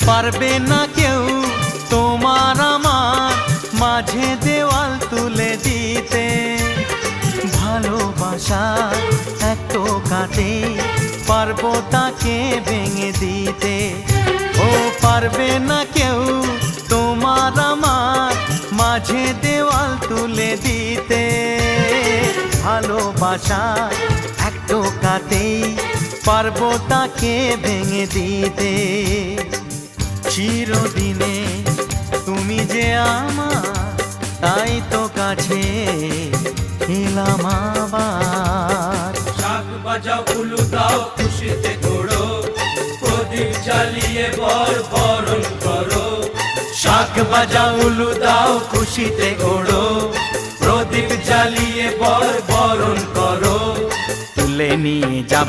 পারবে না কেউ তোমার আমার মাঝে দেওয়াল তুলে দিতে। ভালোবাসা এক টোকাতে পারবো তাকে ভেঙে দিতে। ও পারবে না কেউ তোমার আমার মাঝে দেওয়াল তুলে দিতে। ভালোবাসা এক টোকাতেই পারবো তাকে ভেঙে দিতে। চিরদিনে তুমি যে আমার, তাই তো কাছে এলাম আবার। শাক বাজাও উলু দাও খুশিতে ঘোড়ো, প্রদীপ জ্বালিয়ে বরণ করো। শাক বাজাও উলু দাও খুশিতে ঘোড়ো, প্রদীপ জ্বালিয়ে বরণ করো। তুলে নিয়ে যাব